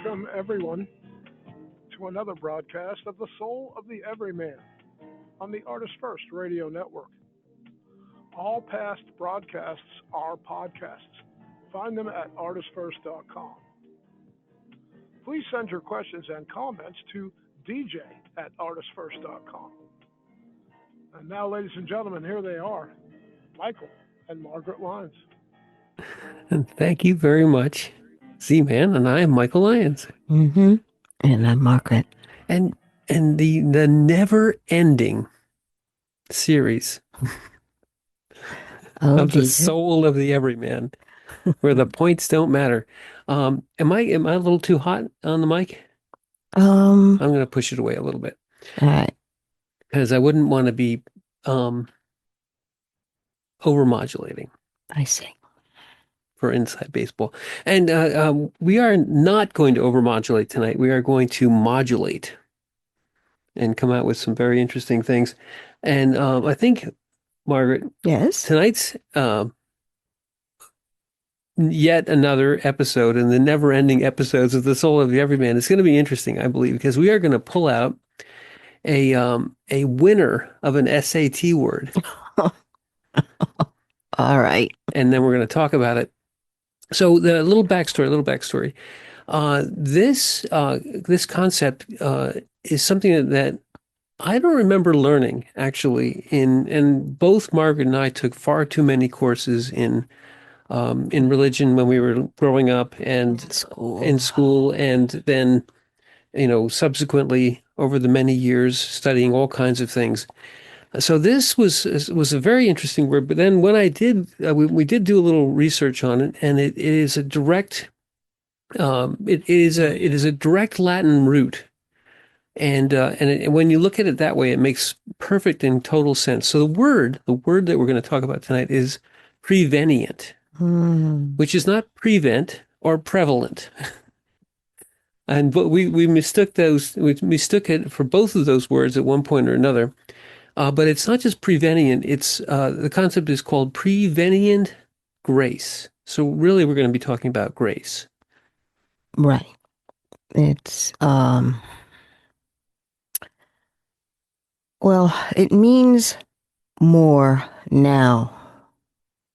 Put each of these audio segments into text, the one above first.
Welcome, everyone, to another broadcast of The Soul of the Everyman on the Artist First Radio Network. All past broadcasts are podcasts. Find them at artistfirst.com. Please send your questions and comments to DJ at artistfirst.com. And now, ladies and gentlemen, here they are, Michael and Margaret Lyons. And thank you very much, Z-Man, and I am Michael Lyons. Mm-hmm. And I'm Margaret. And the never-ending series of the soul of the everyman, where the points don't matter. Am I a little too hot on the mic? I'm going to push it away a little bit. All right. Because I wouldn't want to be overmodulating. I see. For Inside Baseball. And we are not going to overmodulate tonight. We are going to modulate and come out with some very interesting things. And I think, Margaret, yes, tonight's yet another episode in the never-ending episodes of The Soul of the Everyman. It's going to be interesting, I believe, because we are going to pull out a winner of an SAT word. All right. And then we're going to talk about it. So the little backstory. This concept is something that I don't remember learning actually. And both Margaret and I took far too many courses in religion when we were growing up and in school, and then subsequently over the many years studying all kinds of things. So this was a very interesting word, but then when I did, we did do a little research on it, and it is a direct, it is a direct Latin root, and when you look at it that way, it makes perfect and total sense. So the word that we're going to talk about tonight is prevenient, which is not prevent or prevalent. But we mistook it for both of those words at one point or another. But it's not just prevenient. It's the concept is called prevenient grace. So really, we're going to be talking about grace. Right. It's well, it means more now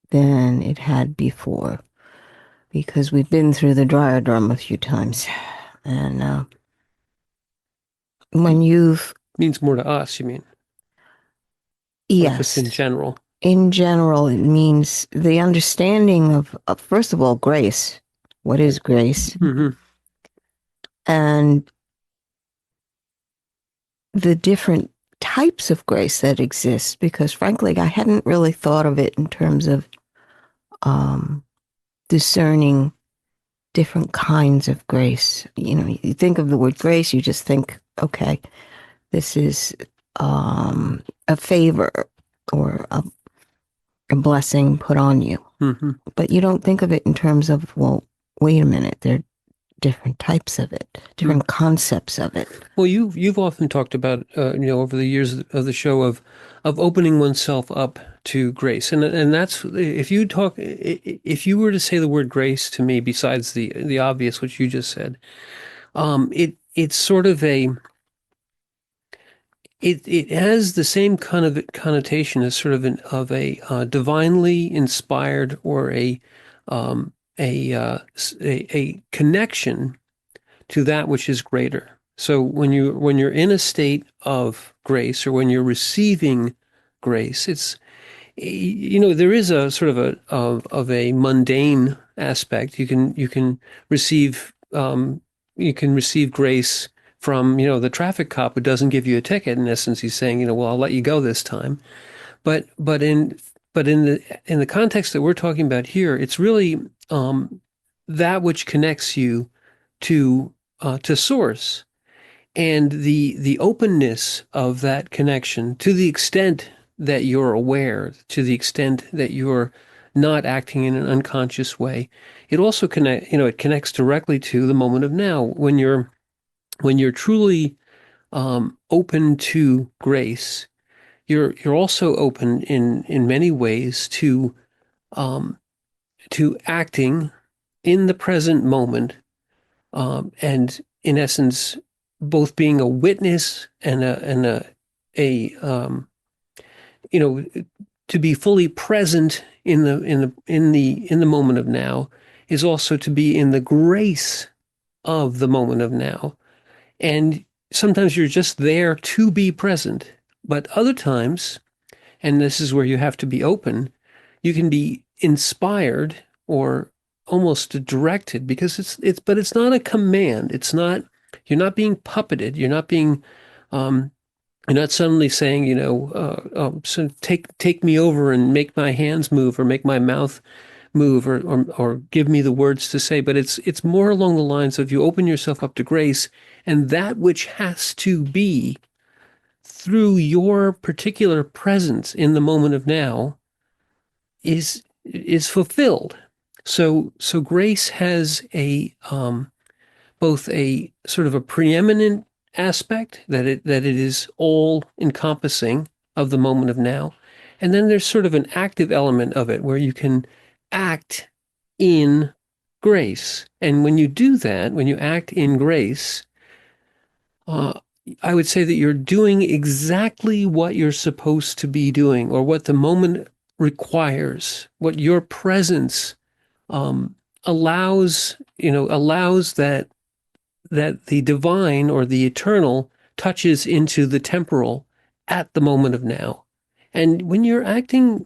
than it had before, because we've been through the dryer drum a few times, and when you've means more to us, you mean? Yes. Or just in general. In general, it means the understanding of first of all, grace. What is grace? Mm-hmm. And the different types of grace that exist, because frankly, I hadn't really thought of it in terms of discerning different kinds of grace. You think of the word grace, you just think, okay, this is a favor or a blessing put on you. Mm-hmm. But you don't think of it in terms of, well, wait a minute, there are different types of it, different concepts of it. Well, you've often talked about, over the years of the show of opening oneself up to grace, and that's if you were to say the word grace to me, besides the obvious which you just said, it's sort of It has the same kind of connotation as sort of a divinely inspired or a connection to that which is greater. So when you're in a state of grace, or when you're receiving grace, it's there is a sort of a mundane aspect. You can receive grace from, the traffic cop who doesn't give you a ticket. In essence, he's saying, well, I'll let you go this time. But in the context that we're talking about here, it's really that which connects you to source, and the openness of that connection, to the extent that you're aware, to the extent that you're not acting in an unconscious way. It also it connects directly to the moment of now, when you're truly open to grace. You're also open in many ways to acting in the present moment and in essence, both being a witness and a you know, to be fully present in the moment of now is also to be in the grace of the moment of now. And sometimes you're just there to be present, but other times, and this is where you have to be open, you can be inspired or almost directed, because but it's not a command. It's not, you're not being puppeted. Um, you're not suddenly saying, so take me over and make my hands move or make my mouth move or give me the words to say. But it's more along the lines of, you open yourself up to grace, and that which has to be through your particular presence in the moment of now is fulfilled. So grace has a both a sort of a preeminent aspect, that it is all encompassing of the moment of now, and then there's sort of an active element of it where you can act in grace. And when you do that, when you act in grace, uh, I would say that you're doing exactly what you're supposed to be doing, or what the moment requires, what your presence um, allows that the divine or the eternal touches into the temporal at the moment of now. And when you're acting,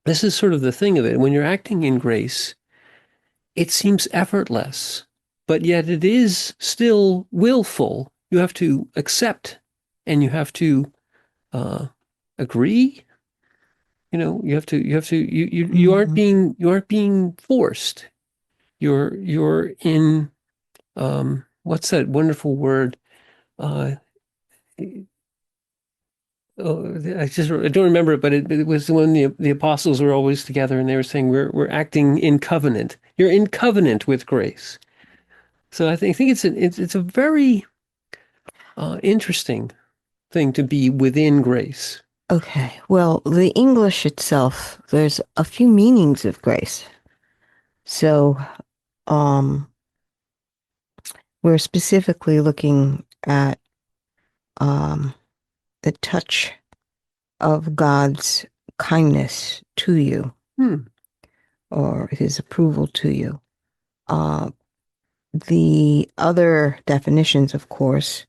this is sort of the thing of it, when you're acting in grace, it seems effortless, but yet it is still willful. You have to accept, and you have to agree. You aren't being forced. You're in, what's that wonderful word? Uh, I don't remember it, but it was when the apostles were always together, and they were saying we're acting in covenant. You're in covenant with grace. So I think it's a very interesting thing to be within grace. Okay. Well, the English itself, there's a few meanings of grace. So, um, we're specifically looking at the touch of God's kindness to you, or his approval to you. The other definitions, of course,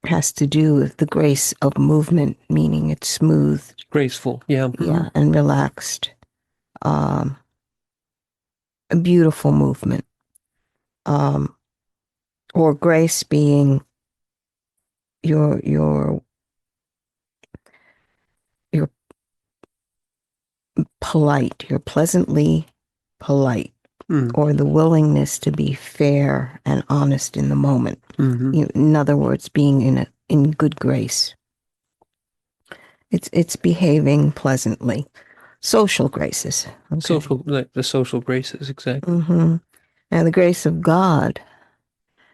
has to do with the grace of movement, meaning it's smooth, Graceful, yeah. yeah, and relaxed. A beautiful movement. Or grace being your polite, you're pleasantly polite, or the willingness to be fair and honest in the moment. In other words, being in good grace. It's behaving pleasantly. Social graces. Okay. The social graces, exactly. Now, the grace of God,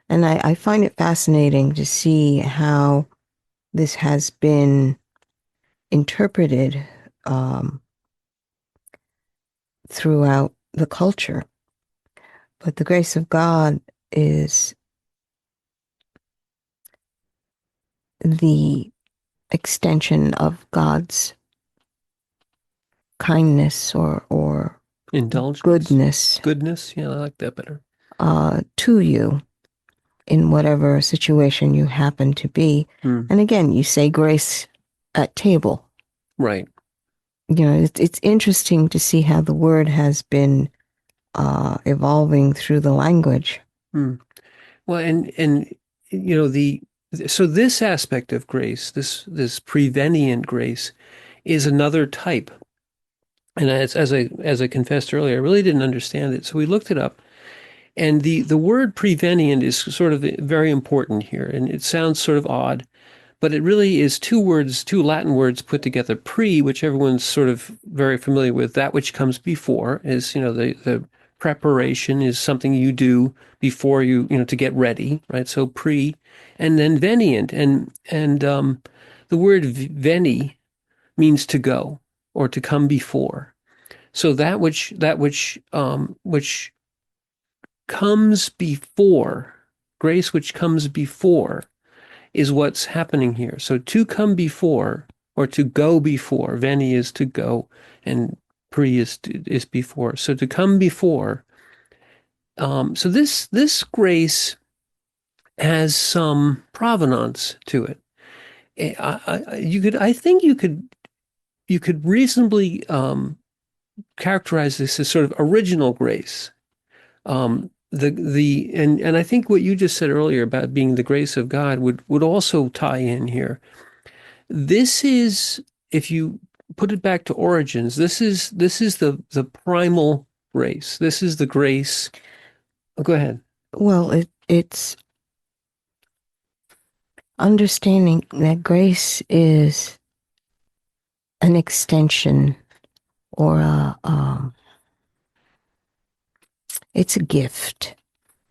and I find it fascinating to see how this has been interpreted throughout the culture. But the grace of God is the extension of God's kindness or indulgence, goodness. Yeah, I like that better. To you in whatever situation you happen to be. And again, you say grace at table. Right. It's interesting to see how the word has been evolving through the language. Well, and so this aspect of grace, this prevenient grace, is another type. And as I confessed earlier, I really didn't understand it, so we looked it up. And the word prevenient is sort of very important here, and it sounds sort of odd, but it really is two Latin words put together. Pre, which everyone's sort of very familiar with, that which comes before, is, the preparation is something you do before you to get ready, right? So pre, and then venient, and the word veni means to go or to come before. So that which comes before, grace which comes before, is what's happening here. So to come before, or to go before, veni is to go, and pre is before. So to come before. So this grace has some provenance to it. I think you could reasonably characterize this as sort of original grace. And I think what you just said earlier about being the grace of God would also tie in here. This is, if you put it back to origins, this is the primal grace. This is the grace. Oh, go ahead. Well, it's understanding that grace is an extension, or it's a gift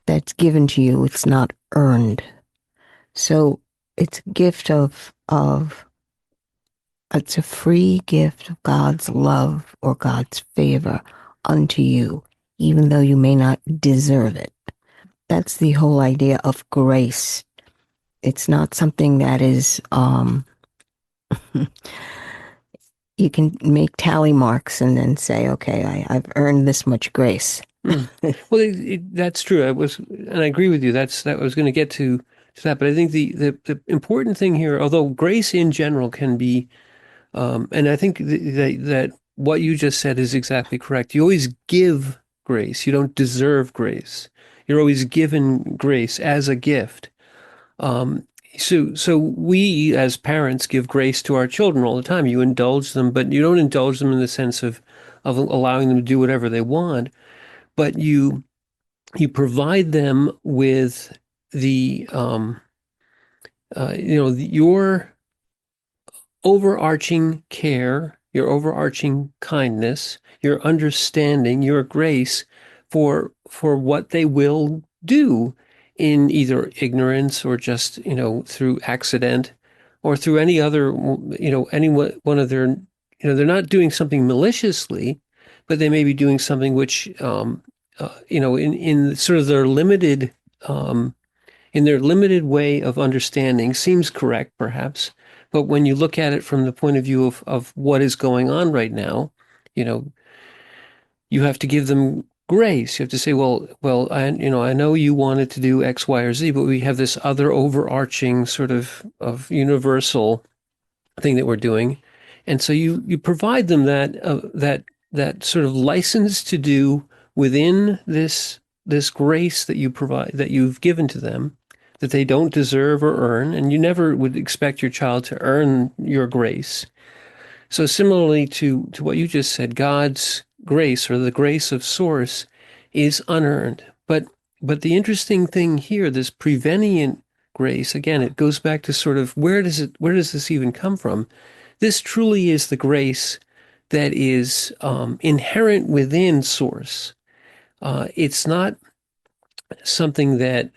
that's given to you. It's not earned. So it's a gift it's a free gift of God's love or God's favor unto you, even though you may not deserve it. That's the whole idea of grace. It's not something that is, you can make tally marks and then say, okay, I've earned this much grace. Well, that's true. And I agree with you. That I was going to get to that. But I think the important thing here, although grace in general can be, and I think that what you just said is exactly correct. You always give grace. You don't deserve grace. You're always given grace as a gift. So we as parents give grace to our children all the time. You indulge them, but you don't indulge them in the sense of allowing them to do whatever they want, but you provide them with the your overarching care, your overarching kindness, your understanding, your grace for what they will do in either ignorance or just, through accident or through any other, any one of their, they're not doing something maliciously, but they may be doing something which, in sort of their limited, in their limited way of understanding seems correct, perhaps. But when you look at it from the point of view of what is going on right now, you have to give them grace. You have to say, well, I know you wanted to do X, Y, or Z, but we have this other overarching sort of universal thing that we're doing. And so you provide them that sort of license to do within this grace that you provide, that you've given to them, that they don't deserve or earn, and you never would expect your child to earn your grace. So similarly to what you just said, God's grace, or the grace of source, is unearned. But the interesting thing here, this prevenient grace, again, it goes back to sort of where does this even come from? This truly is the grace that is inherent within source. It's not something that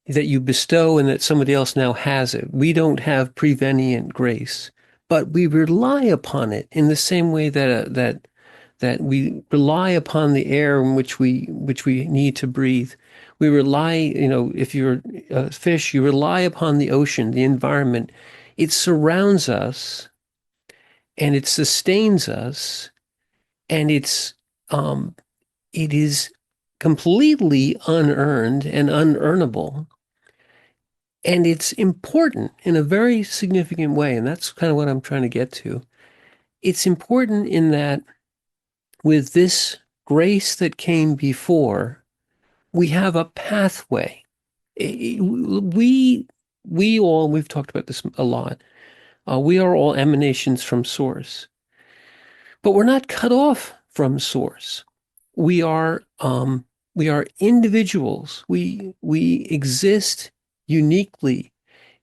you bestow and that somebody else now has it. We don't have prevenient grace, but we rely upon it in the same way that we rely upon the air in which we need to breathe. We rely, if you're a fish, you rely upon the ocean, the environment. It surrounds us and it sustains us, and it is completely unearned and unearnable. And it's important in a very significant way. And that's kind of what I'm trying to get to. It's important in that with this grace that came before, we have a pathway. We've talked about this a lot. We are all emanations from source, but we're not cut off from source. We are individuals. We exist uniquely,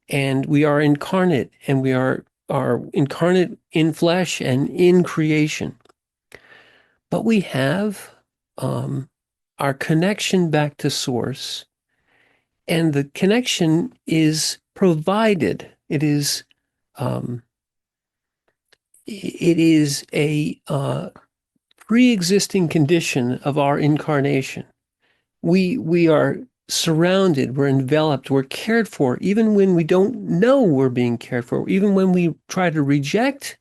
and we are incarnate, and we are incarnate in flesh and in creation. But we have our connection back to source, and the connection is provided. It is a pre-existing condition of our incarnation. We are surrounded, we're enveloped, we're cared for, even when we don't know we're being cared for, even when we try to reject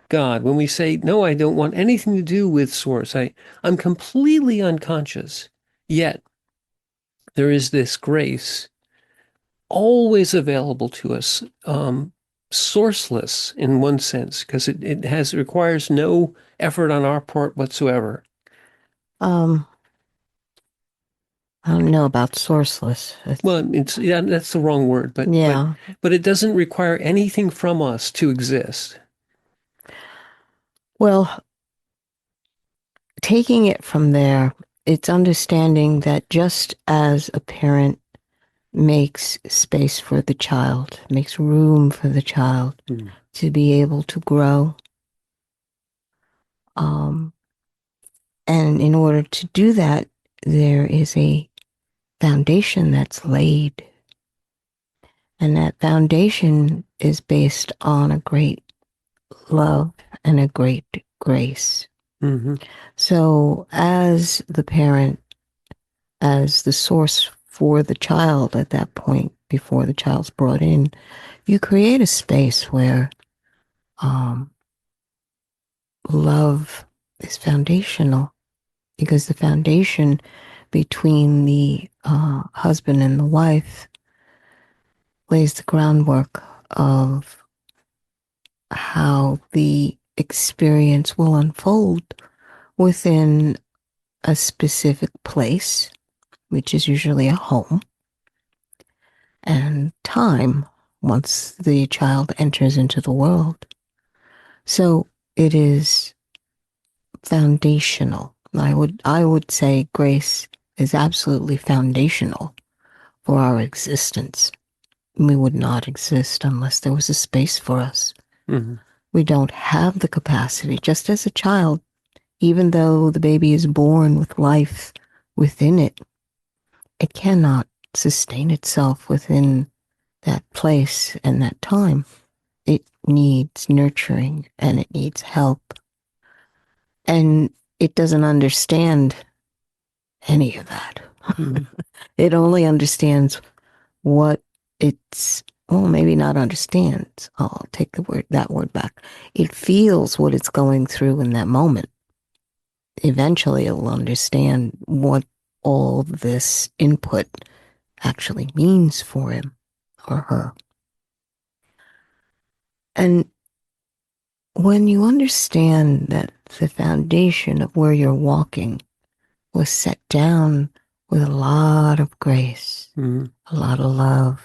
God, when we say, no, I don't want anything to do with Source. I'm completely unconscious. Yet there is this grace always available to us, sourceless in one sense, because it requires no effort on our part whatsoever. Um, I don't know about sourceless. Well, yeah, that's the wrong word, Yeah. but it doesn't require anything from us to exist. Well, taking it from there, it's understanding that just as a parent makes space for the child, makes room for the child Mm. to be able to grow, um, and in order to do that, there is a foundation that's laid. And that foundation is based on a great love and a great grace. Mm-hmm. So, as the parent, as the source for the child at that point, before the child's brought in, you create a space where um, love is foundational, because the foundation between the husband and the wife lays the groundwork of how the experience will unfold within a specific place, which is usually a home, and time once the child enters into the world. So it is foundational. I would say grace is absolutely foundational for our existence. We would not exist unless there was a space for us. Mm-hmm. We don't have the capacity, just as a child, even though the baby is born with life within it, it cannot sustain itself within that place and that time. It needs nurturing and it needs help. And it doesn't understand any of that. Mm-hmm. It only understands what it's, well, maybe not understands. I'll take that word back. It feels what it's going through in that moment. Eventually it will understand what all this input actually means for him or her. And when you understand that the foundation of where you're walking was set down with a lot of grace, Mm-hmm. a lot of love,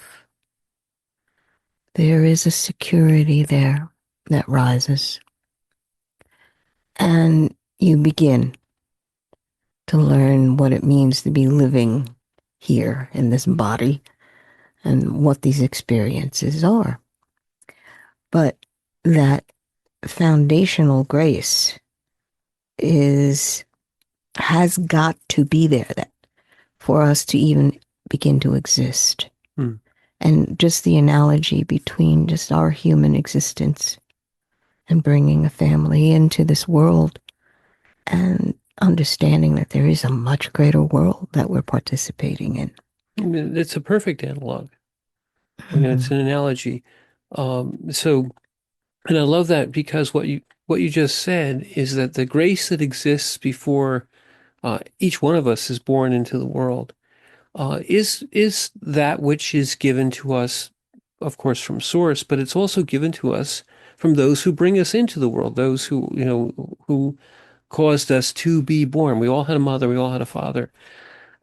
there is a security there that rises. And you begin to learn what it means to be living here in this body and what these experiences are. But that foundational grace has got to be there that for us to even begin to exist. Mm. And just the analogy between just our human existence and bringing a family into this world and understanding that there is a much greater world that we're participating in. It's a perfect analog. It's an analogy. And I love that, because what you just said is that the grace that exists before each one of us is born into the world is that which is given to us, of course, from Source, but it's also given to us from those who bring us into the world, those who caused us to be born. We all had a mother, we all had a father,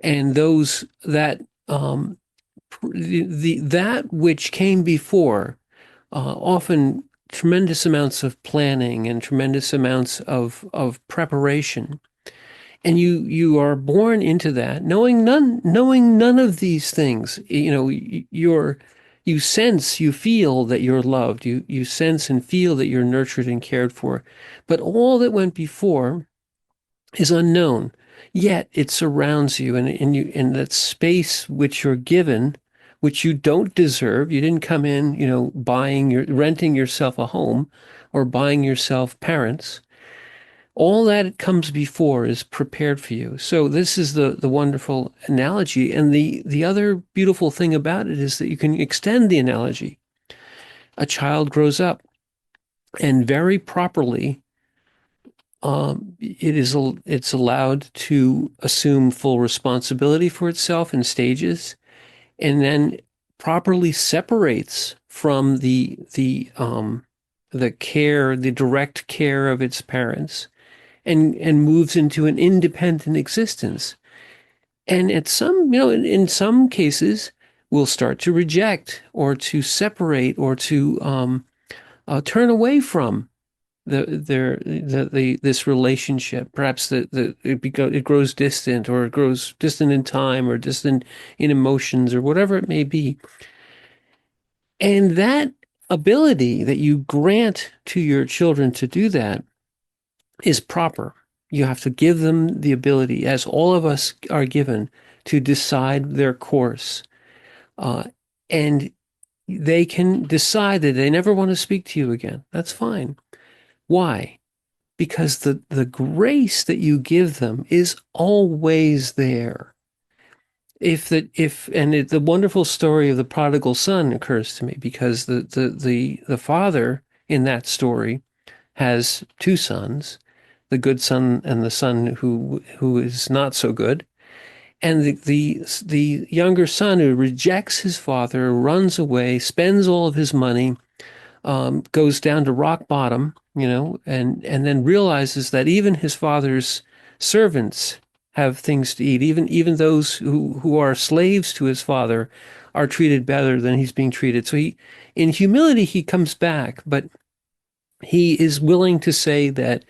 and those that that which came before, often tremendous amounts of planning and tremendous amounts of preparation. And you are born into that, knowing none of these things. You sense, you feel that you're loved. You sense and feel that you're nurtured and cared for. But all that went before is unknown. Yet it surrounds you, and you in that space which you're given, which you don't deserve. You didn't come in, renting yourself a home or buying yourself parents. All that comes before is prepared for you. So this is the wonderful analogy. And the other beautiful thing about it is that you can extend the analogy. A child grows up and very properly, it's allowed to assume full responsibility for itself in stages, and then properly separates from the care, the direct care of its parents, and moves into an independent existence. And at some, in some cases, will start to reject or to separate or to turn away from this relationship. Perhaps it grows distant, or it grows distant in time, or distant in emotions, or whatever it may be. And that ability that you grant to your children to do that is proper. You have to give them the ability, as all of us are given, to decide their course. And they can decide that they never want to speak to you again. That's fine. Why? Because the grace that you give them is always there. The wonderful story of the prodigal son occurs to me, because the father in that story has two sons, the good son and the son who is not so good. And the younger son, who rejects his father, runs away, spends all of his money, goes down to rock bottom, and then realizes that even his father's servants have things to eat. Even those who are slaves to his father are treated better than he's being treated. So in humility, he comes back, but he is willing to say that,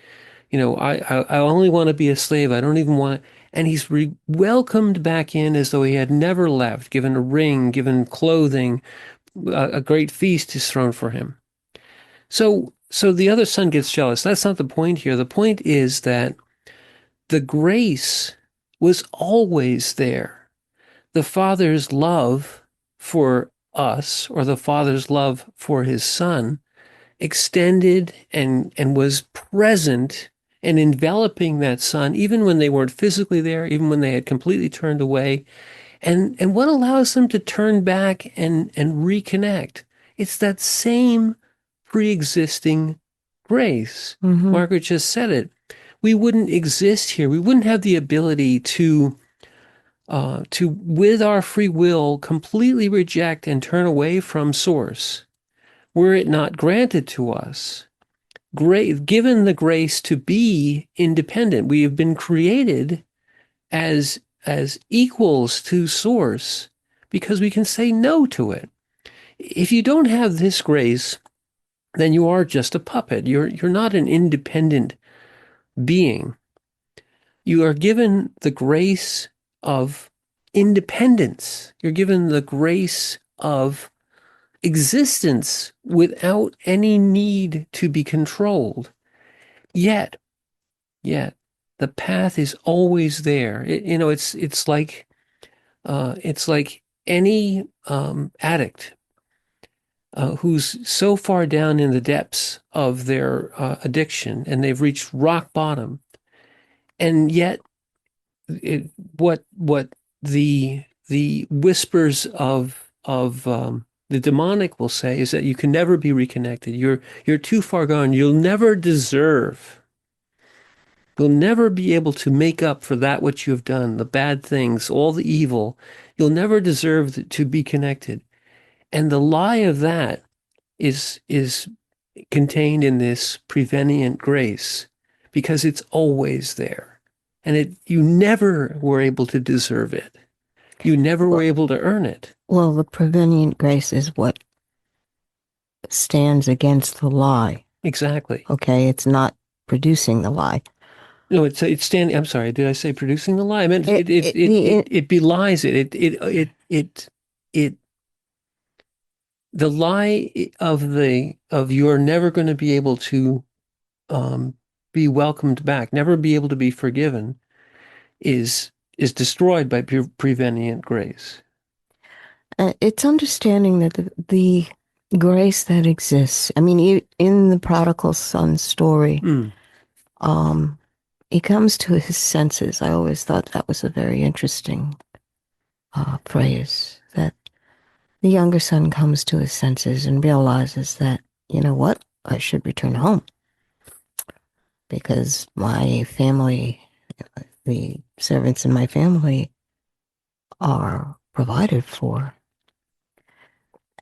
I only want to be a slave. I don't even want to. And he's welcomed back in as though he had never left, given a ring, given clothing, a great feast is thrown for him. So the other son gets jealous. That's not the point here. The point is that the grace was always there. The Father's love for us, or the Father's love for his son, extended and was present and enveloping that son, even when they weren't physically there, even when they had completely turned away. And what allows them to turn back and reconnect? It's that same pre-existing grace. Mm-hmm. Margaret just said it. We wouldn't exist here. We wouldn't have the ability to with our free will, completely reject and turn away from Source, were it not granted to us. Given the grace to be independent. We have been created as equals to Source because we can say no to it. If you don't have this grace, then you are just a puppet. You're not an independent being. You are given the grace of independence. You're given the grace of existence without any need to be controlled. Yet, the path is always there. It's like any addict who's so far down in the depths of their addiction, and they've reached rock bottom, and yet what the whispers of the demonic will say is that you can never be reconnected. You're too far gone. You'll never deserve. You'll never be able to make up for that which you have done, the bad things, all the evil. You'll never deserve to be connected. And the lie of that is contained in this prevenient grace, because it's always there. And you never were able to deserve it. You never were able to earn it. Well, the prevenient grace is what stands against the lie. Exactly. Okay, it's not producing the lie. No, it's standing. I'm sorry. Did I say producing the lie? I meant it belies it. The lie of you're never going to be able to be welcomed back, never be able to be forgiven, is destroyed by prevenient grace. It's understanding that the grace that exists. I mean, in the prodigal son story, he comes to his senses. I always thought that was a very interesting phrase, that the younger son comes to his senses and realizes that, you know what, I should return home because my family, the servants in my family, are provided for.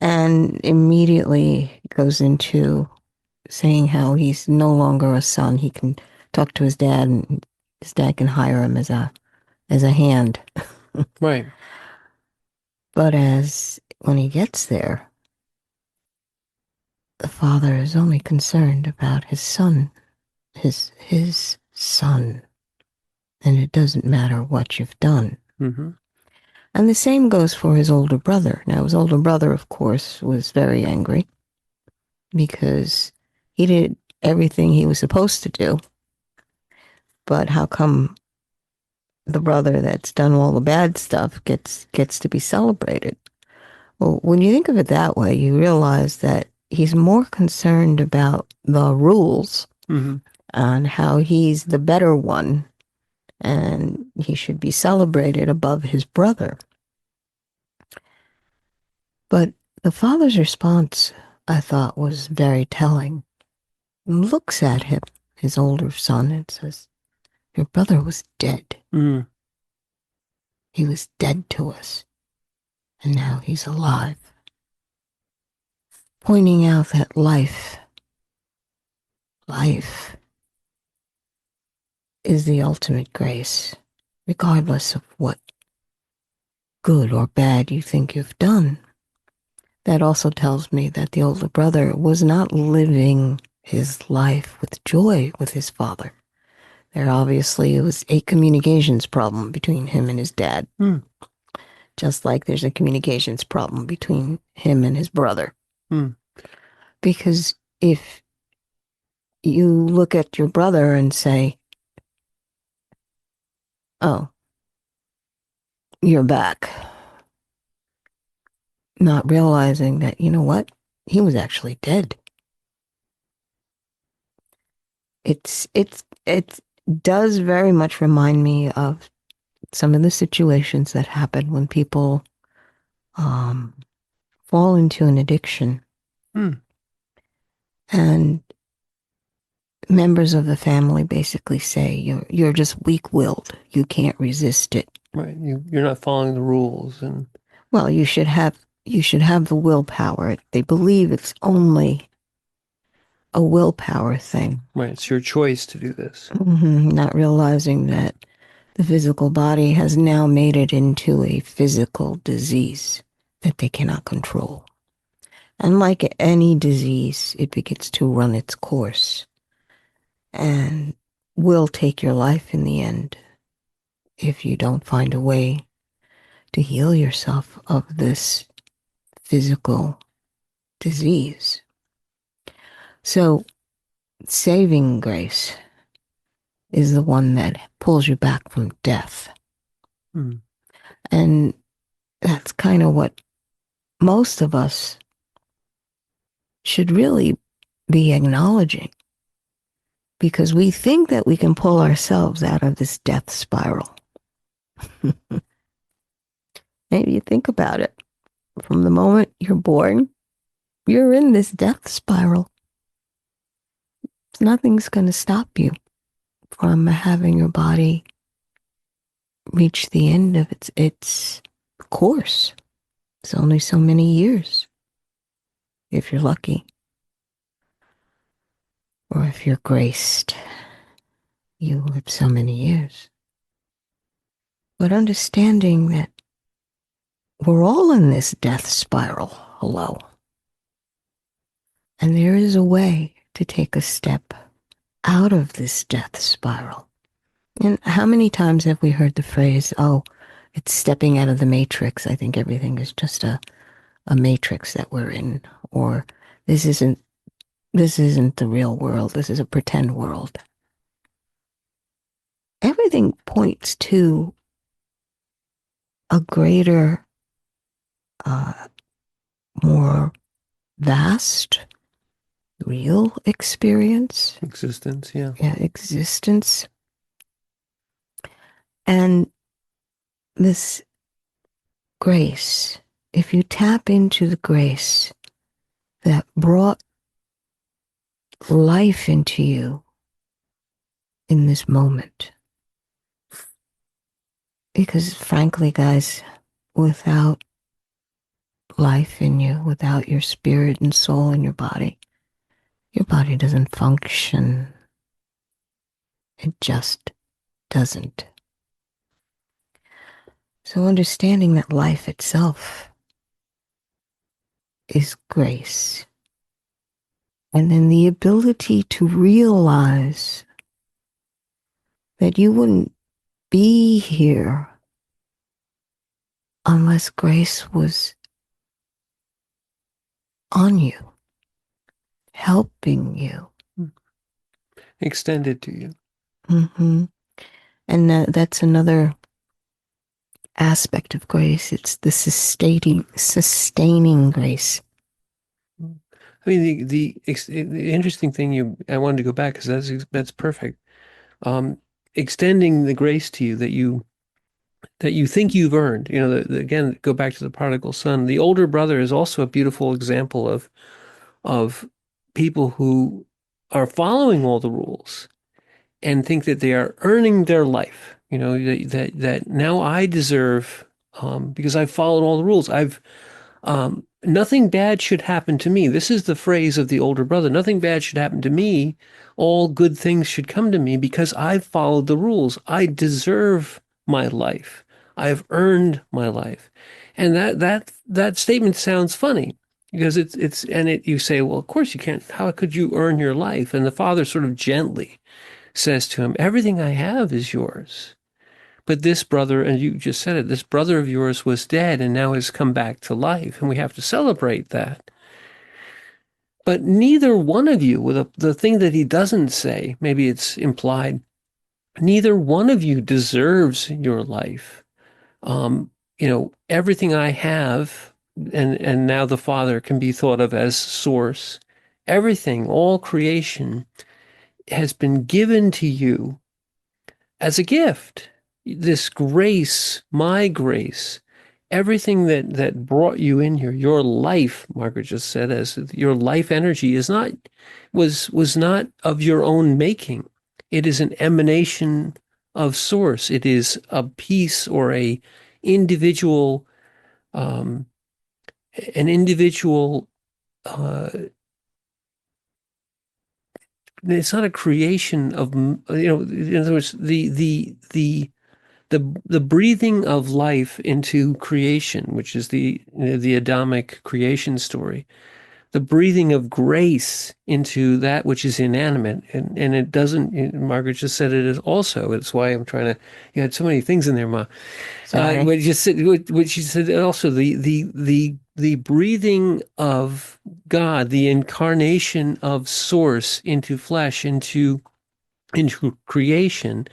And immediately goes into saying how he's no longer a son. He can talk to his dad, and his dad can hire him as a hand. Right. But as when he gets there, the father is only concerned about his son, his son, and it doesn't matter what you've done. Mm-hmm. And the same goes for his older brother. Now, his older brother, of course, was very angry because he did everything he was supposed to do. But how come the brother that's done all the bad stuff gets to be celebrated? Well, when you think of it that way, you realize that he's more concerned about the rules and how he's the better one and he should be celebrated above his brother. But the father's response, I thought, was very telling. He looks at him, his older son, and says, "Your brother was dead. Mm. He was dead to us, and now he's alive." Pointing out that life is the ultimate grace, regardless of what good or bad you think you've done. That also tells me that the older brother was not living his life with joy with his father. There obviously was a communications problem between him and his dad. Mm. Just like there's a communications problem between him and his brother. Mm. Because if you look at your brother and say, "Oh, you're back," not realizing that, you know what, he was actually dead. It does very much remind me of some of the situations that happen when people fall into an addiction. And members of the family basically say you're just weak-willed. You can't resist it. Right. You're not following the rules, and well, you should have the willpower. They believe it's only a willpower thing. Right. It's your choice to do this. Not realizing that the physical body has now made it into a physical disease that they cannot control. And like any disease, it begins to run its course and will take your life in the end if you don't find a way to heal yourself of this physical disease. So, saving grace is the one that pulls you back from death. And that's kind of what most of us should really be acknowledging, because we think that we can pull ourselves out of this death spiral. Maybe you think about it. From the moment you're born, you're in this death spiral. Nothing's going to stop you from having your body reach the end of its course. It's only so many years, if you're lucky. Or if you're graced, you live so many years. But understanding that we're all in this death spiral, hello. And there is a way to take a step out of this death spiral. And how many times have we heard the phrase, "Oh, it's stepping out of the matrix. I think everything is just a matrix that we're in," or this isn't the real world. This is a pretend world. Everything points to a greater, more vast, real experience. Existence, yeah. Yeah, existence. And this grace, if you tap into the grace that brought life into you in this moment, because frankly, guys, without life in you, without your spirit and soul in your body doesn't function. It just doesn't. So understanding that life itself is grace. And then the ability to realize that you wouldn't be here unless grace was on you, helping you. Extended to you. Mm-hmm. And that's another aspect of grace. It's the sustaining grace. I mean, the interesting thing I wanted to go back because that's perfect. Extending the grace to you that you think you've earned. You know, again, go back to the prodigal son. The older brother is also a beautiful example of people who are following all the rules and think that they are earning their life. You know, that now I deserve because I've followed all the rules. Nothing bad should happen to me. This is the phrase of the older brother. Nothing bad should happen to me. All good things should come to me because I've followed the rules. I deserve my life. I've earned my life. And that statement sounds funny because you say, well, of course you can't. How could you earn your life? And the father sort of gently says to him, everything I have is yours. But this brother, and you just said it, this brother of yours was dead and now has come back to life, and we have to celebrate that. But neither one of you, with the thing that he doesn't say, maybe it's implied, neither one of you deserves your life. Everything I have, and now the Father can be thought of as source. Everything, all creation, has been given to you as a gift. This grace, my grace, everything that brought you in here, your life, Margaret just said, as your life energy was not of your own making. It is an emanation of source. It is a piece or individual, um, an individual. It's not a creation of, in other words, the breathing of life into creation, which is the Adamic creation story, the breathing of grace into that which is inanimate, and it doesn't. Margaret just said it is also. It's why I'm trying to. You had so many things in there, Ma. Sorry. What she said also the breathing of God, the incarnation of Source into flesh, into creation,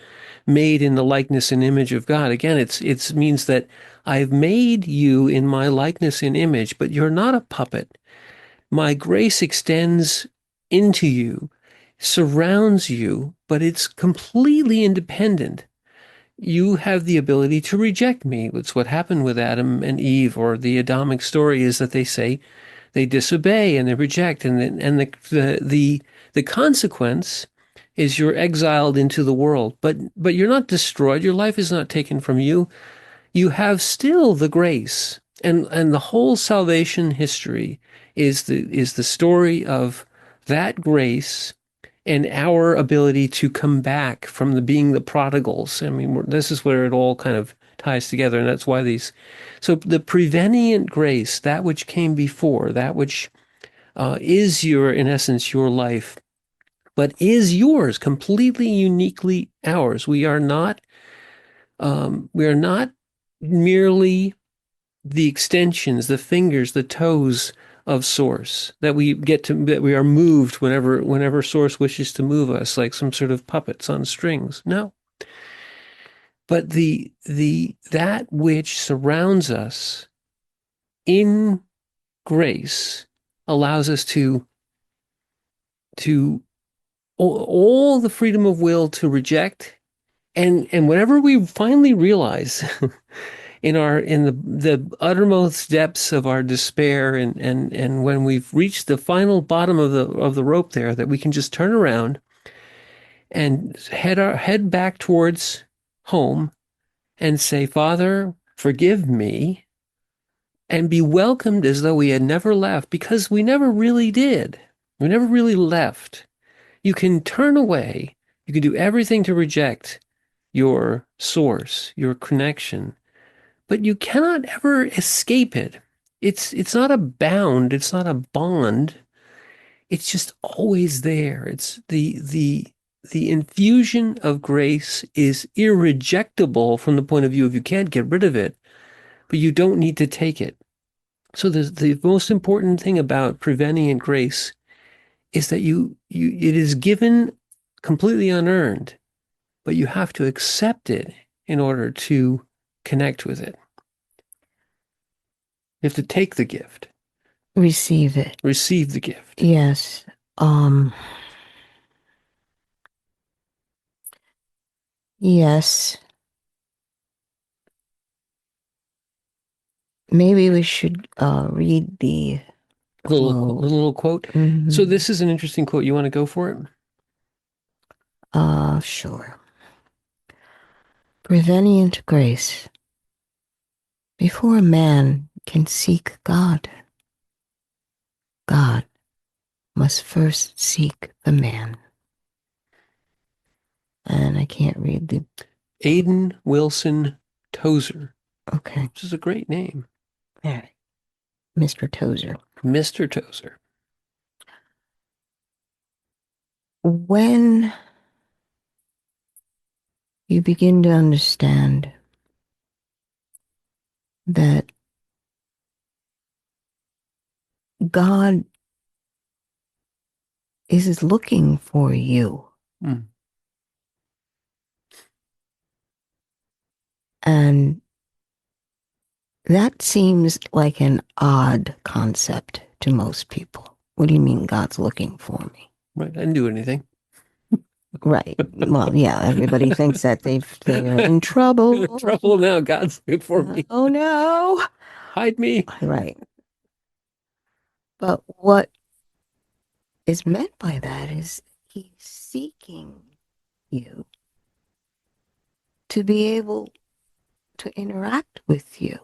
made in the likeness and image of God. Again, it means that I've made you in my likeness and image, but you're not a puppet. My grace extends into you, surrounds you, but it's completely independent. You have the ability to reject me. It's what happened with Adam and Eve, or the Adamic story is that they say they disobey and they reject, and the consequence is you're exiled into the world, but you're not destroyed. Your life is not taken from you. You have still the grace, and the whole salvation history is the story of that grace and our ability to come back from being the prodigals. I mean, this is where it all kind of ties together, and that's why so the prevenient grace, that which came before, that which is in essence, your life, but is yours, completely uniquely ours. We are not merely the extensions, the fingers, the toes of Source that we are moved whenever Source wishes to move us, like some sort of puppets on strings. No, but that which surrounds us in grace allows us to to all the freedom of will to reject. And whenever we finally realize in the uttermost depths of our despair and when we've reached the final bottom of the rope there, that we can just turn around and head back towards home and say, Father, forgive me, and be welcomed as though we had never left, because we never really did. We never really left. You can turn away. You can do everything to reject your source, your connection, but you cannot ever escape it. It's not a bound. It's not a bond. It's just always there. It's the infusion of grace is irrejectable from the point of view of you can't get rid of it, but you don't need to take it. So the most important thing about prevenient grace is that it is given completely unearned, but you have to accept it in order to connect with it. You have to take the gift. Receive it. Receive the gift. Yes. Yes. Maybe we should read the little quote. Mm-hmm. So this is an interesting quote. You want to go for it? Sure. Prevenient grace. Before a man can seek God, God must first seek the man. And I can't read the... Aidan Wilson Tozer. Okay. Which is a great name. Yeah. Mr. Tozer. Mr. Tozer. When you begin to understand that God is looking for you. And that seems like an odd concept to most people. What do you mean God's looking for me? Right. I didn't do anything. Right. Well, yeah, everybody thinks that they're in trouble. Trouble now. God's looking for me. Oh, no. Hide me. Right. But what is meant by that is he's seeking you to be able to interact with you.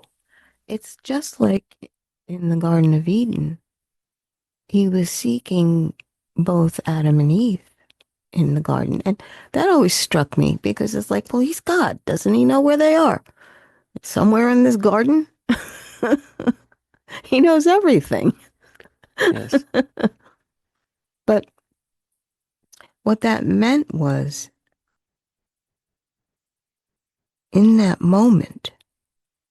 It's just like in the Garden of Eden. He was seeking both Adam and Eve in the garden. And that always struck me because it's like, well, he's God. Doesn't he know where they are? Somewhere in this garden? He knows everything. Yes. But what that meant was, in that moment,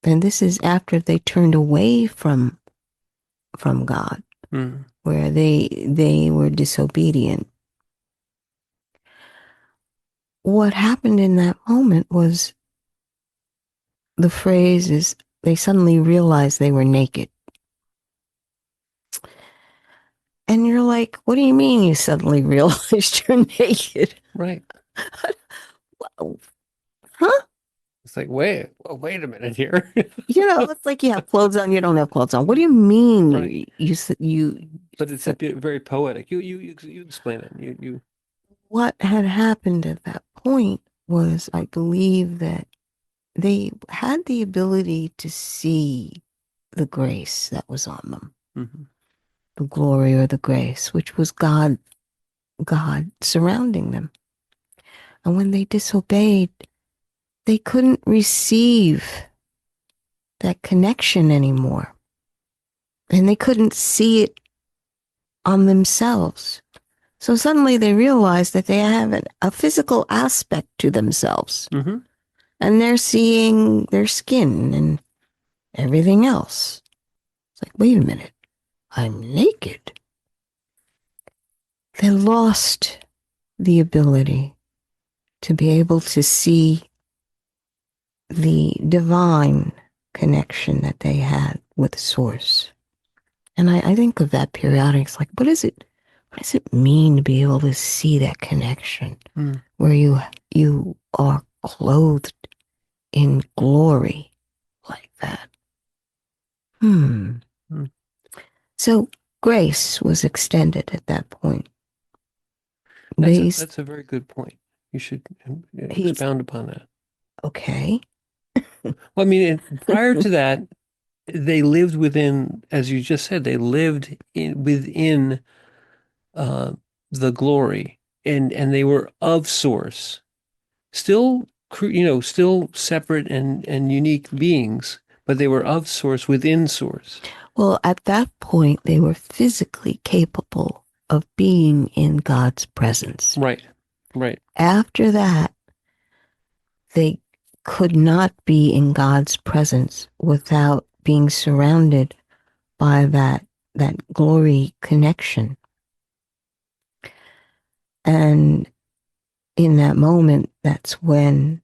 and this is after they turned away from God, where they were disobedient. What happened in that moment was, the phrase is, they suddenly realized they were naked. And you're like, what do you mean you suddenly realized you're naked? Right. Huh? It's like, wait a minute here. It's like you have clothes on, you don't have clothes on. What do you mean? Right. You But it's very poetic. You explain it. You. What had happened at that point was, I believe that they had the ability to see the grace that was on them. Mm-hmm. The glory or the grace, which was God surrounding them. And when they disobeyed, they couldn't receive that connection anymore. And they couldn't see it on themselves. So suddenly they realized that they have a physical aspect to themselves. Mm-hmm. And they're seeing their skin and everything else. It's like, wait a minute, I'm naked. They lost the ability to be able to see the divine connection that they had with Source. And I think of that periodically. It's like, what is it? what does it mean to be able to see that connection where you are clothed in glory like that? So grace was extended at that point. That's a very good point. You should expound upon that. Okay. Well, I mean, prior to that, they lived within, as you just said, they lived within the glory, and they were of source, still, still separate and unique beings, but they were of source within source. Well, at that point, they were physically capable of being in God's presence. Right, right. After that, they could not be in God's presence without being surrounded by that glory connection. And in that moment, that's when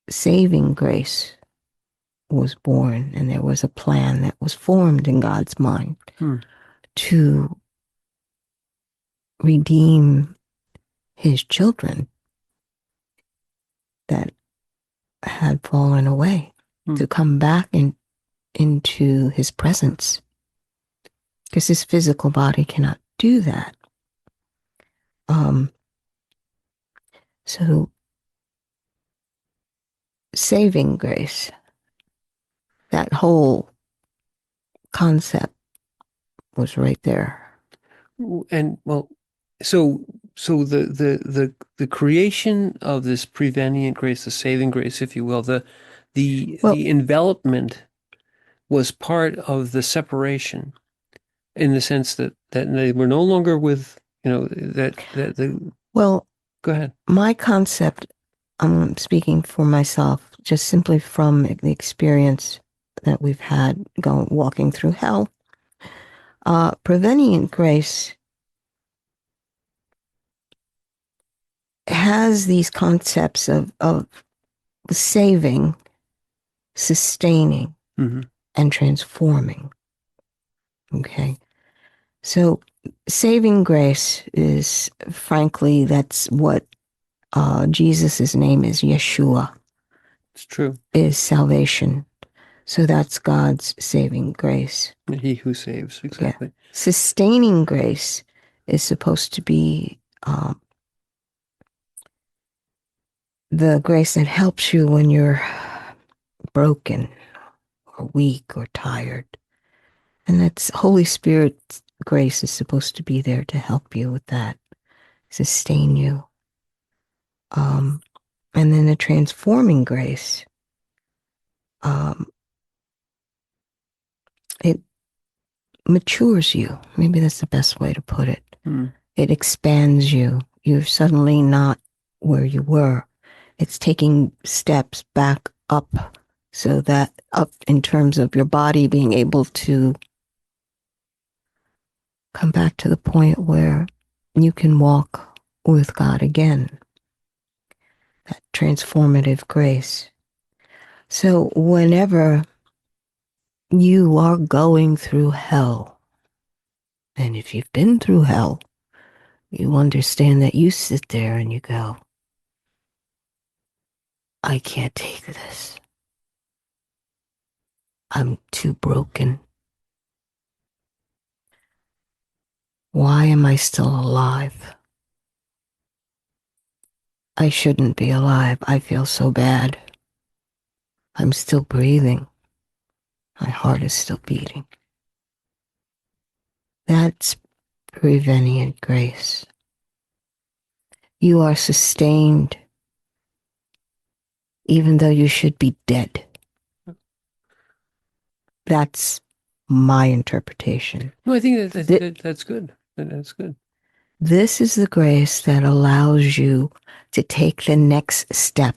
saving grace was born, and there was a plan that was formed in God's mind to redeem his children that had fallen away, to come back into his presence, because his physical body cannot do that. So saving grace, that whole concept was right there. And well, so the creation of this prevenient grace, the saving grace, if you will, the envelopment was part of the separation, in the sense that they were no longer with, Well, go ahead. My concept, I'm speaking for myself, just simply from the experience that we've had walking through hell. Prevenient grace has these concepts of saving, sustaining, and transforming. Okay. So saving grace is, frankly, that's what Jesus' name is, Yeshua. It's true. Is salvation. So that's God's saving grace. He who saves, exactly. Yeah. Sustaining grace is supposed to be the grace that helps you when you're broken or weak or tired. And that's Holy Spirit's grace is supposed to be there to help you with that, sustain you. And then the transforming grace, it matures you. Maybe that's the best way to put it. It expands you. You're suddenly not where you were. It's taking steps back up, so that up in terms of your body being able to come back to the point where you can walk with God again. That transformative grace. So whenever you are going through hell, and if you've been through hell, you understand that you sit there and you go, I can't take this. I'm too broken. Why am I still alive? I shouldn't be alive. I feel so bad. I'm still breathing. My heart is still beating. That's prevenient grace. You are sustained even though you should be dead. That's my interpretation. No, I think that's good. That's good. This is the grace that allows you to take the next step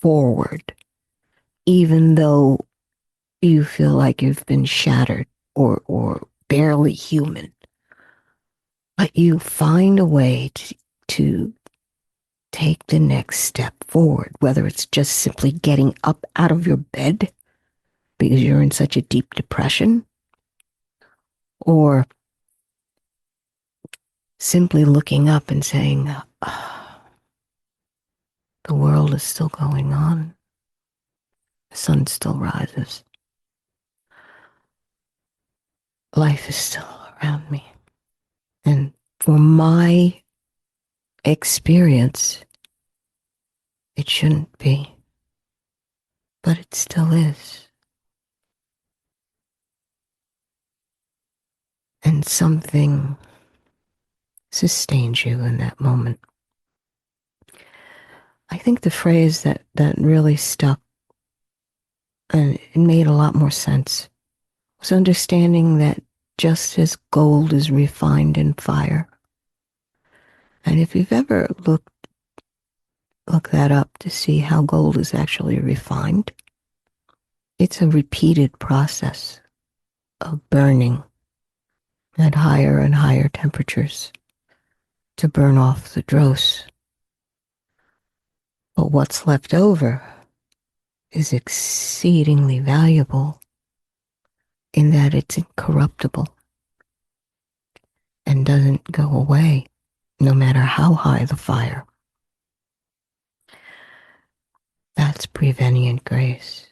forward, even though you feel like you've been shattered or barely human. But you find a way to take the next step forward, whether it's just simply getting up out of your bed because you're in such a deep depression, or simply looking up and saying, "Ah, the world is still going on. The sun still rises. Life is still around me." And for my experience, it shouldn't be, but it still is. And something sustains you in that moment. I think the phrase that really stuck and it made a lot more sense was understanding that just as gold is refined in fire, and if you've ever look that up to see how gold is actually refined, it's a repeated process of burning at higher and higher temperatures to burn off the dross. But what's left over is exceedingly valuable in that it's incorruptible and doesn't go away no matter how high the fire. That's prevenient grace.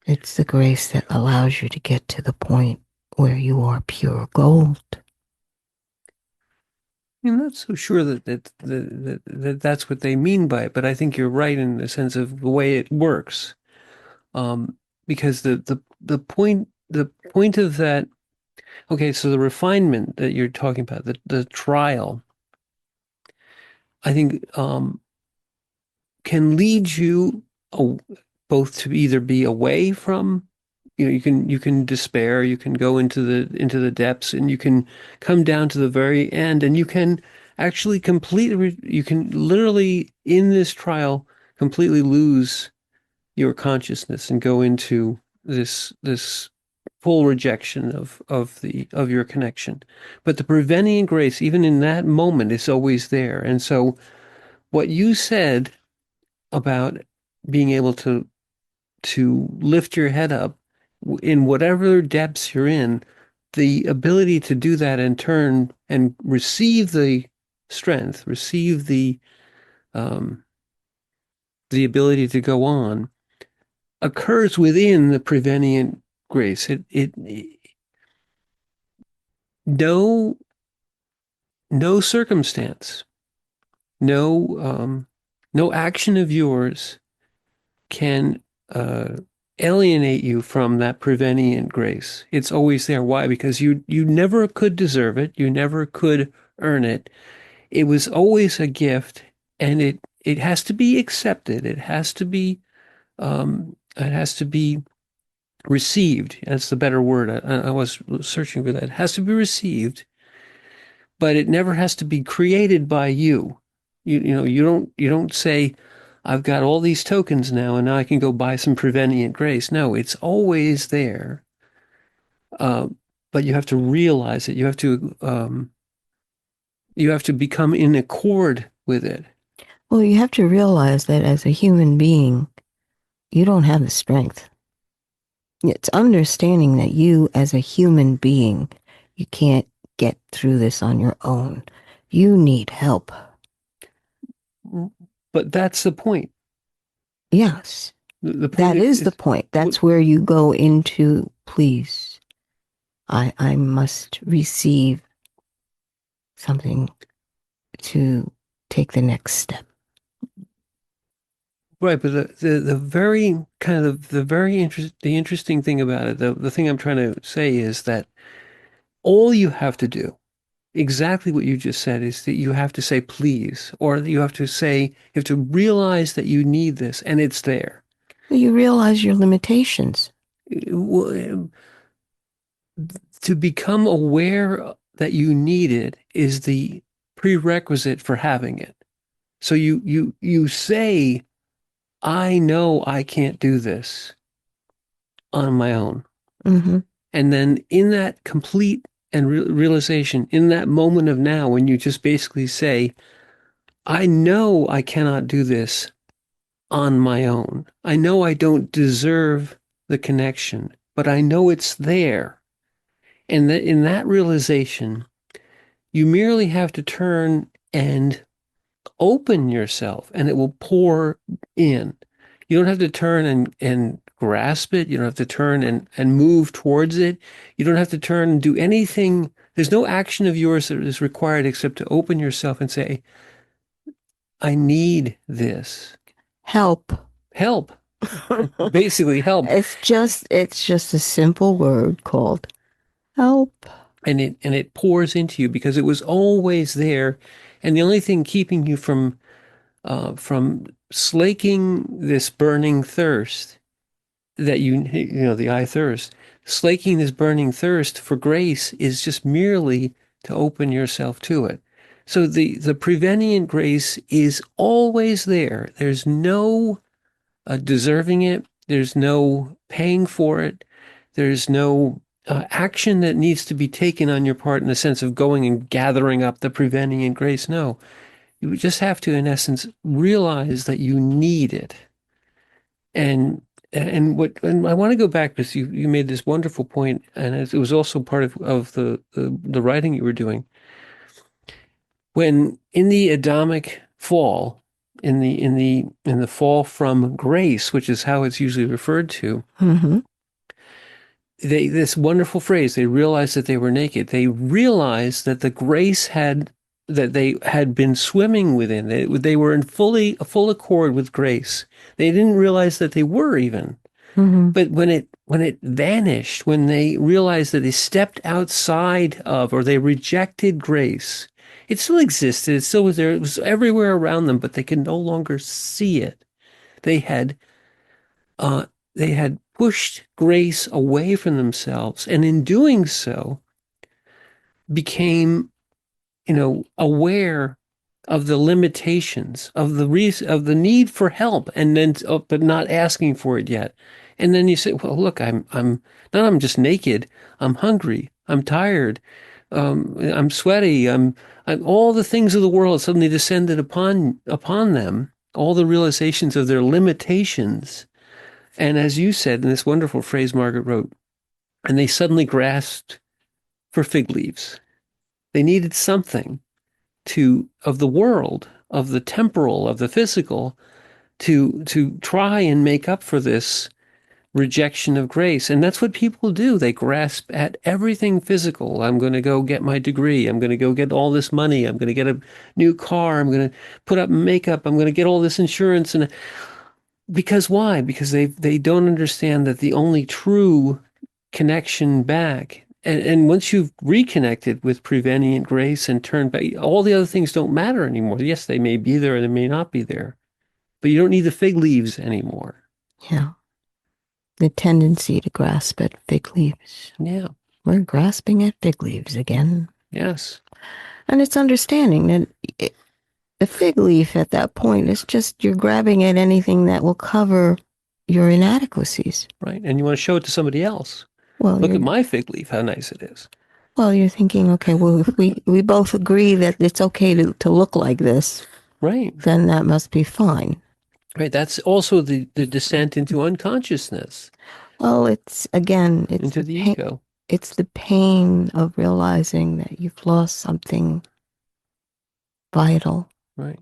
It's the grace that allows you to get to the point where you are pure gold. I'm not so sure that that's what they mean by it, but I think you're right in the sense of the way it works. Because the point of that, okay, so the refinement that you're talking about, the trial, I think can lead you both to either be away from, you can despair, you can go into the depths, and you can come down to the very end, and you can actually you can literally in this trial completely lose your consciousness and go into this full rejection of your connection. But the preventing grace, even in that moment, is always there. And so what you said about being able to lift your head up in whatever depths you're in, the ability to do that and turn and receive the strength, receive the ability to go on, occurs within the prevenient grace. It no no circumstance, no action of yours can alienate you from that prevenient grace. It's always there. Why? Because you never could deserve it. You never could earn it. It was always a gift, and it has to be accepted. It has to be received. That's the better word. I was searching for that. It has to be received, but it never has to be created by you. You don't say, I've got all these tokens now, and now I can go buy some prevenient grace. No, it's always there. Uh, but you have to realize it. You have to become in accord with it. Well, you have to realize that as a human being, you don't have the strength. It's understanding that you, as a human being, you can't get through this on your own. You need help. But that's the point. Yes, The point that is the point. That's where you go into, please, I must receive something to take the next step. Right, but the very kind of the interesting thing about it, the thing I'm trying to say is that all you have to do, exactly what you just said, is that you have to say please, or you have to say, you have to realize that you need this, and it's there. You realize your limitations. To become aware that you need it is the prerequisite for having it. So you say, I know I can't do this on my own. Mm-hmm. And then in that complete and realization, in that moment of now, when you just basically say, I know I cannot do this on my own. I know I don't deserve the connection, but I know it's there. And that in that realization, You merely have to turn and open yourself, and it will pour in. You don't have to turn and grasp it. You don't have to turn and move towards it. You don't have to turn and do anything. There's no action of yours that is required except to open yourself and say, I need this. Help. Help. Basically, help. It's just a simple word called help. And it pours into you because it was always there. And the only thing keeping you from slaking this burning thirst that the eye thirst, slaking this burning thirst for grace is just merely to open yourself to it. So the prevenient grace is always there. There's no deserving it. There's no paying for it. There's no action that needs to be taken on your part in the sense of going and gathering up the prevenient grace. No, you just have to, in essence, realize that you need it. And I want to go back because you made this wonderful point, and it was also part of the writing you were doing. When in the Adamic fall, in the fall from grace, which is how it's usually referred to, Mm-hmm. this wonderful phrase, they realized that they were naked. They realized that the grace that they had been swimming within. They were in full accord with grace. They didn't realize that they were even. Mm-hmm. But when it vanished, when they realized that they stepped outside of, or they rejected grace, it still existed. It still was there. It was everywhere around them, but they could no longer see it. They had uh, they had pushed grace away from themselves, and in doing so, became aware of the limitations of the need for help, and then but not asking for it yet. And then you say, well, look, I'm just naked. I'm hungry. I'm tired. I'm sweaty. I'm all the things of the world suddenly descended upon them. All the realizations of their limitations. And as you said in this wonderful phrase Margaret wrote, and they suddenly grasped for fig leaves. They needed something of the world, of the temporal, of the physical, to try and make up for this rejection of grace. And that's what people do. They grasp at everything physical. I'm going to go get my degree. I'm going to go get all this money. I'm going to get a new car. I'm going to put up makeup. I'm going to get all this insurance. And because why? Because they don't understand that the only true connection back, and once you've reconnected with prevenient grace and turned back, all the other things don't matter anymore. Yes, they may be there or they may not be there, but you don't need the fig leaves anymore. Yeah. The tendency to grasp at fig leaves. Yeah. We're grasping at fig leaves again. Yes. And it's understanding that the fig leaf at that point is just you're grabbing at anything that will cover your inadequacies. Right. And you want to show it to somebody else. Well, look at my fig leaf, how nice it is. Well, you're thinking, okay, well, if we both agree that it's okay to look like this, right, then that must be fine. Right. That's also the descent into unconsciousness. Well, it's into the ego. It's the pain of realizing that you've lost something vital, right,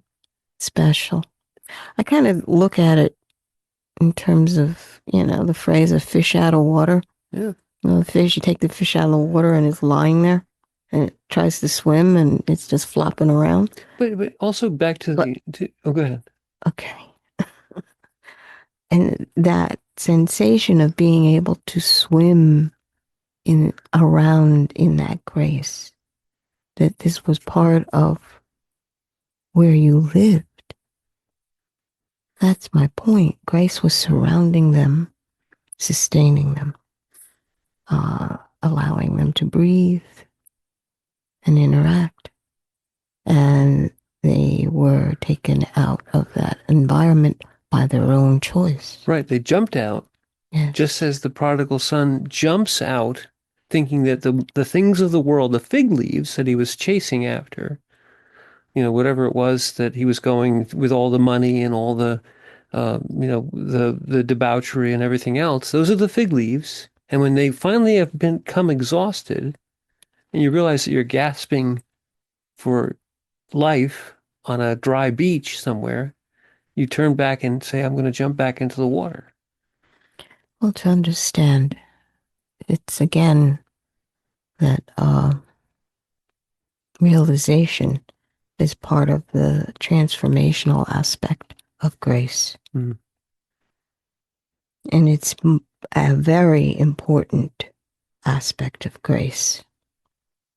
special. I kind of look at it in terms of, the phrase "a fish out of water." Yeah. The fish, you take the fish out of the water and it's lying there and it tries to swim and it's just flopping around. But also back to go ahead. Okay. And that sensation of being able to swim around in that grace, that this was part of where you lived. That's my point. Grace was surrounding them, sustaining them, allowing them to breathe and interact. And they were taken out of that environment by their own choice. Right. They jumped out, yes. Just as the prodigal son jumps out, thinking that the things of the world, the fig leaves that he was chasing after, whatever it was that he was going with, all the money and all the, the debauchery and everything else, those are the fig leaves. And when they finally have become exhausted, and you realize that you're gasping for life on a dry beach somewhere, you turn back and say, I'm going to jump back into the water. Well, to understand, it's again that realization is part of the transformational aspect of grace. Mm. And it's a very important aspect of grace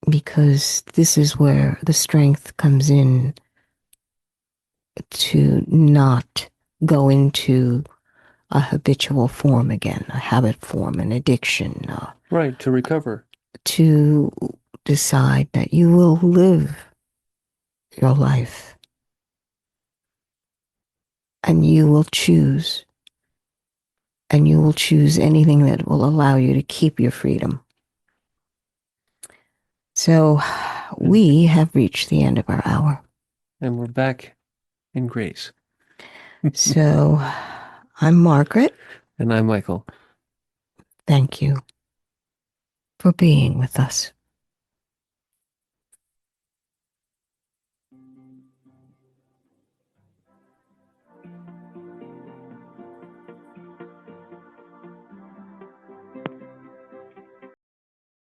because this is where the strength comes in to not go into a habitual form again, a habit form, an addiction. Right, to recover. To decide that you will live your life and you will choose. And you will choose anything that will allow you to keep your freedom. So we have reached the end of our hour. And we're back in grace. So I'm Margaret. And I'm Michael. Thank you for being with us.